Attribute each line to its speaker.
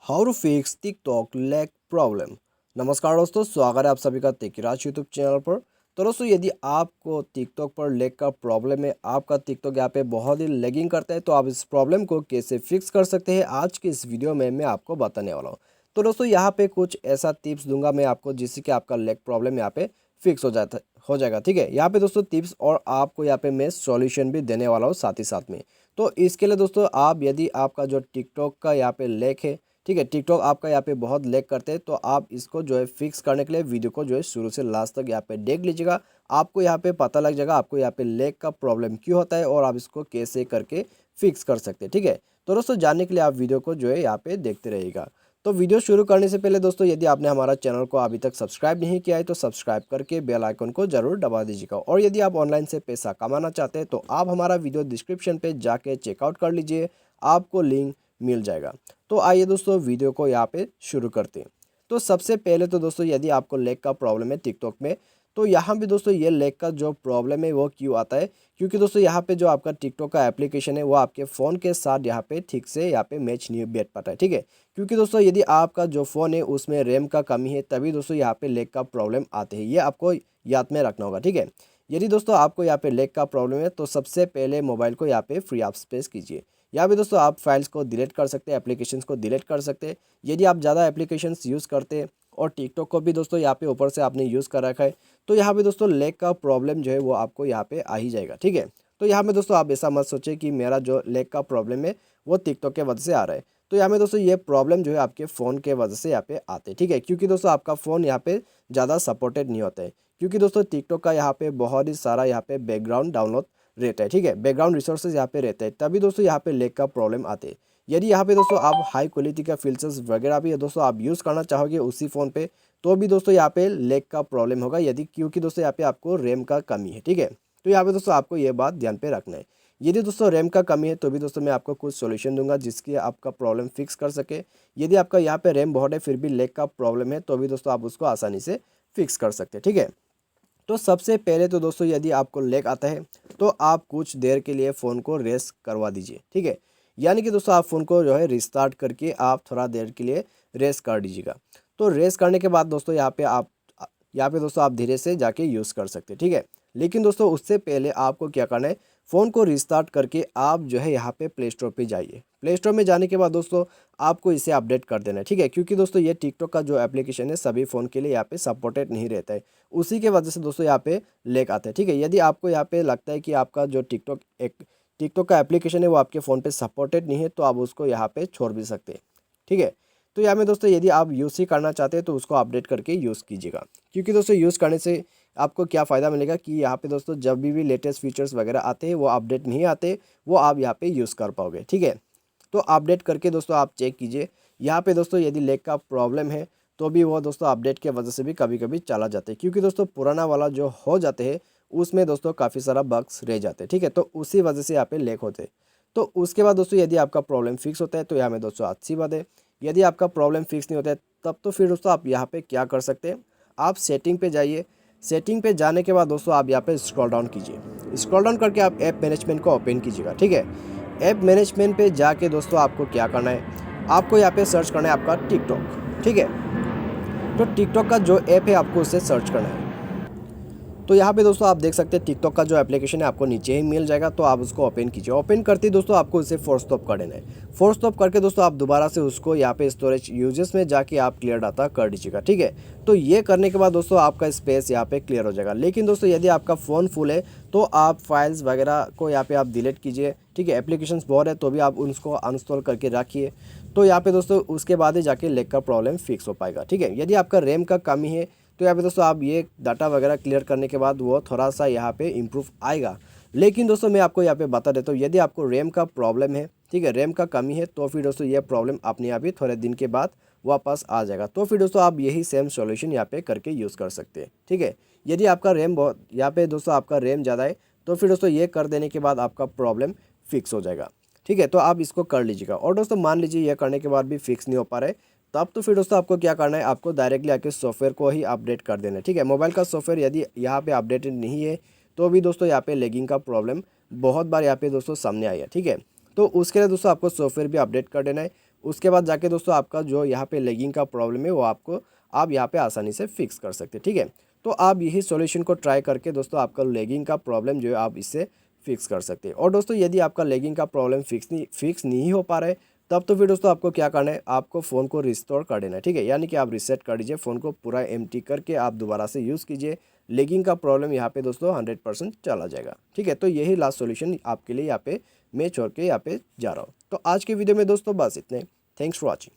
Speaker 1: How to fix TikTok lag problem. नमस्कार दोस्तों, स्वागत है आप सभी का टेकराज यूट्यूब चैनल पर। तो दोस्तों, यदि आपको टिकटॉक पर लैग का प्रॉब्लम है, आपका टिकटॉक यहाँ पे बहुत ही लैगिंग करता है, तो आप इस प्रॉब्लम को कैसे फिक्स कर सकते हैं आज की इस वीडियो में मैं आपको बताने वाला हूँ। तो दोस्तों, यहाँ पे कुछ ऐसा टिप्स दूंगा मैं आपको जिससे कि आपका लैग प्रॉब्लम यहाँ पे फिक्स हो जाएगा। ठीक है, यहाँ पे दोस्तों टिप्स और आपको यहाँ पे मैं सॉल्यूशन भी देने वाला हूँ साथ ही साथ में। तो इसके लिए दोस्तों, आप यदि आपका जो टिकटॉक का यहाँ पे लैग है, ठीक है, टिकटॉक आपका यहाँ पे बहुत लैग करते हैं, तो आप इसको जो है फिक्स करने के लिए वीडियो को जो है शुरू से लास्ट तक यहाँ पे देख लीजिएगा। आपको यहाँ पे पता लग जाएगा आपको यहाँ पे लैग का प्रॉब्लम क्यों होता है और आप इसको कैसे करके फिक्स कर सकते हैं। ठीक है, तो दोस्तों जानने के लिए आप वीडियो को जो है यहाँ पे देखते रहिएगा। तो वीडियो शुरू करने से पहले दोस्तों, यदि आपने हमारा चैनल को अभी तक सब्सक्राइब नहीं किया है तो सब्सक्राइब करके बेल आइकन को जरूर दबा दीजिएगा। और यदि आप ऑनलाइन से पैसा कमाना चाहते हैं तो आप हमारा वीडियो डिस्क्रिप्शन पे जाके चेकआउट कर लीजिए, आपको लिंक मिल जाएगा। तो आइए दोस्तों, वीडियो को यहाँ पे शुरू करते हैं। तो सबसे पहले तो दोस्तों, यदि आपको लैग का प्रॉब्लम है टिकटॉक में, तो यहाँ भी दोस्तों ये लैग का जो प्रॉब्लम है वो क्यों आता है, क्योंकि दोस्तों यहाँ पे जो आपका टिकटॉक का एप्लीकेशन है वो आपके फ़ोन के साथ यहाँ पे ठीक से यहाँ पे मैच नहीं बैठ पाता है। ठीक है, क्योंकि दोस्तों यदि आपका जो फ़ोन है उसमें रैम का कमी है, तभी दोस्तों यहाँ पे लैग का प्रॉब्लम आते हैं। ये आपको याद में रखना होगा। ठीक है, यदि दोस्तों आपको यहाँ पे लैग का प्रॉब्लम है तो सबसे पहले मोबाइल को यहाँ पे फ्री ऑफ स्पेस कीजिए। यहाँ पे दोस्तों आप फाइल्स को डिलीट कर सकते हैं, एप्लीकेशंस को डिलीट कर सकते हैं। यदि आप ज़्यादा एप्लीकेशंस यूज़ करते हैं और टिकटॉक को भी दोस्तों यहाँ पे ऊपर से आपने यूज़ कर रखा है, तो यहाँ पे दोस्तों लैग का प्रॉब्लम जो है वो आपको यहाँ पे आ ही जाएगा। ठीक है, तो यहाँ में दोस्तों आप ऐसा मत सोचें कि मेरा जो लैग का प्रॉब्लम है वो टिकटॉक के वजह से आ रहा है। तो यहाँ में दोस्तों ये प्रॉब्लम जो है आपके फ़ोन के वजह से यहाँ पे आते हैं। ठीक है, क्योंकि दोस्तों आपका फ़ोन यहाँ पे ज़्यादा सपोर्टेड नहीं होता है, क्योंकि दोस्तों टिकटॉक का यहाँ पे बहुत ही सारा यहाँ पे बैकग्राउंड डाउनलोड रहता है। ठीक है, बैकग्राउंड रिसोर्सेज यहाँ पे रहते हैं, तभी दोस्तों यहाँ पे लैग का प्रॉब्लम आते हैं। यदि यहाँ पे दोस्तों आप हाई क्वालिटी का फीचर्स वगैरह भी दोस्तों आप यूज़ करना चाहोगे उसी फ़ोन पे, तो भी दोस्तों यहाँ पे लैग का प्रॉब्लम होगा, यदि क्योंकि दोस्तों यहाँ पे आपको रैम का कमी है। ठीक है, तो यहाँ पे दोस्तों आपको ये बात ध्यान पे रखना है। यदि दोस्तों रैम का कमी है तो भी दोस्तों मैं आपको कुछ सॉल्यूशन दूंगा जिसकी आपका प्रॉब्लम फिक्स कर सके। यदि आपका यहाँ पे रैम बहुत है फिर भी लैग का प्रॉब्लम है, तो भी दोस्तों आप उसको आसानी से फिक्स कर सकते हैं। ठीक है, तो सबसे पहले तो दोस्तों यदि आपको लैग आता है तो आप कुछ देर के लिए फ़ोन को रेस्ट करवा दीजिए। ठीक है, यानी कि दोस्तों आप फ़ोन को जो है रिस्टार्ट करके आप थोड़ा देर के लिए रेस्ट कर दीजिएगा। तो रेस्ट करने के बाद दोस्तों यहाँ पे दोस्तों आप धीरे से जाके यूज़ कर सकते हैं। ठीक है, लेकिन दोस्तों उससे पहले आपको क्या करना है, फ़ोन को रिस्टार्ट करके आप जो है यहाँ पे प्ले स्टोर पे जाइए। प्ले स्टोर में जाने के बाद दोस्तों आपको इसे अपडेट कर देना है। ठीक है, क्योंकि दोस्तों ये टिकटॉक का जो एप्लीकेशन है सभी फ़ोन के लिए यहाँ पे सपोर्टेड नहीं रहता है, उसी के वजह से दोस्तों यहाँ पे लैग आता है। ठीक है, यदि आपको यहाँ पे लगता है कि आपका जो टिकटॉक का एप्लीकेशन है वो आपके फ़ोन पे सपोर्टेड नहीं है, तो आप उसको यहाँ पे छोड़ भी सकते हैं। ठीक है, तो यहाँ में दोस्तों यदि आप यूज़ ही करना चाहते हैं तो उसको अपडेट करके यूज़ कीजिएगा, क्योंकि दोस्तों यूज़ करने से आपको क्या फ़ायदा मिलेगा कि यहाँ पे दोस्तों जब भी लेटेस्ट फीचर्स वगैरह आते हैं वो अपडेट नहीं आते, वो आप यहाँ पे यूज़ कर पाओगे। ठीक है, तो अपडेट करके दोस्तों आप चेक कीजिए। यहाँ पे दोस्तों यदि लैग का प्रॉब्लम है तो भी वो दोस्तों अपडेट के वजह से भी कभी कभी चला जाते हैं, क्योंकि दोस्तों पुराना वाला जो हो जाते हैं उसमें दोस्तों काफ़ी सारा बग्स रह जाते हैं। ठीक है, तो उसी वजह से यहाँ पे लैग होते हैं। तो उसके बाद दोस्तों यदि आपका प्रॉब्लम फिक्स होता है तो यहाँ में दोस्तों अच्छी बात है। यदि आपका प्रॉब्लम फिक्स नहीं होता है तब तो फिर दोस्तों आप यहाँ पे क्या कर सकते हैं, आप सेटिंग पे जाइए। सेटिंग पे जाने के बाद दोस्तों आप यहाँ पे स्क्रॉल डाउन कीजिए। स्क्रॉल डाउन करके आप ऐप मैनेजमेंट को ओपन कीजिएगा। ठीक है, ऐप मैनेजमेंट पे जाके दोस्तों आपको क्या करना है, आपको यहाँ पे सर्च करना है आपका टिकटॉक। ठीक है, तो टिकटॉक का जो ऐप है आपको उसे सर्च करना है। तो यहाँ पे दोस्तों आप देख सकते हैं टिकटॉक का जो एप्लीकेशन है आपको नीचे ही मिल जाएगा, तो आप उसको ओपन कीजिए। ओपन करते ही दोस्तों आपको इसे फोर्स स्टॉप कर देना है। फोर्स स्टॉप करके दोस्तों आप दोबारा से उसको यहाँ पे स्टोरेज यूजेस में जाके आप क्लियर डाटा कर दीजिएगा। ठीक है, तो ये करने के बाद दोस्तों आपका स्पेस यहाँ पे क्लियर हो जाएगा। लेकिन दोस्तों यदि आपका फ़ोन फुल है तो आप फाइल्स वगैरह को यहाँ पे आप डिलीट कीजिए। ठीक है, एप्लीकेशंस बहुत है तो भी आप उनको अनइंस्टॉल करके रखिए। तो यहाँ पे दोस्तों उसके बाद ही जाके लैग का प्रॉब्लम फिक्स हो पाएगा। ठीक है, यदि आपका रैम का कमी है तो यहाँ पे दोस्तों आप ये डाटा वगैरह क्लियर करने के बाद वो थोड़ा सा यहाँ पे इम्प्रूव आएगा। लेकिन दोस्तों मैं आपको यहाँ पे बता देता हूँ, यदि आपको रैम का प्रॉब्लम है, ठीक है, रैम का कमी है, तो फिर दोस्तों ये प्रॉब्लम अपने आप ही थोड़े दिन के बाद वापस आ जाएगा। तो फिर दोस्तों आप यही सेम सॉल्यूशन यहाँ पे करके यूज़ कर सकते हैं। ठीक है, यदि आपका रैम बहुत यहाँ पे दोस्तों आपका रैम ज़्यादा है तो फिर दोस्तों ये कर देने के बाद आपका प्रॉब्लम फिक्स हो जाएगा। ठीक है, तो आप इसको कर लीजिएगा। और दोस्तों मान लीजिए ये करने के बाद भी फिक्स नहीं हो पा रहा है, तब तो फिर दोस्तों आपको क्या करना है, आपको डायरेक्टली आके सॉफ्टवेयर को ही अपडेट कर देना है। ठीक है, मोबाइल का सॉफ्टवेयर यदि यहाँ पे अपडेटेड नहीं है तो भी दोस्तों यहाँ पे लैगिंग का प्रॉब्लम बहुत बार यहाँ पे दोस्तों सामने आई है। ठीक है, तो उसके लिए दोस्तों आपको सॉफ्टवेयर भी अपडेट कर देना है। उसके बाद जाके दोस्तों आपका जो यहाँ पे लैगिंग का प्रॉब्लम है वो आप यहाँ पे आसानी से फिक्स कर सकते हैं। ठीक है, तो आप यही सॉल्यूशन को ट्राई करके दोस्तों आपका लैगिंग का प्रॉब्लम जो है आप इससे फिक्स कर सकते हैं। और दोस्तों यदि आपका लैगिंग का प्रॉब्लम फिक्स नहीं हो पा रहा है, तब तो फिर दोस्तों आपको क्या करना है, आपको फ़ोन को रिस्टोर कर देना है। ठीक है, यानी कि आप रीसेट कर दीजिए फ़ोन को, पूरा एम्प्टी करके आप दोबारा से यूज़ कीजिए। लैगिंग का प्रॉब्लम यहाँ पे दोस्तों 100% चला जाएगा। ठीक है, तो यही लास्ट सॉल्यूशन आपके लिए यहाँ पे मैं छोड़ के यहाँ पे जा रहा हूँ। तो आज के वीडियो में दोस्तों बस इतने। Thanks for watching.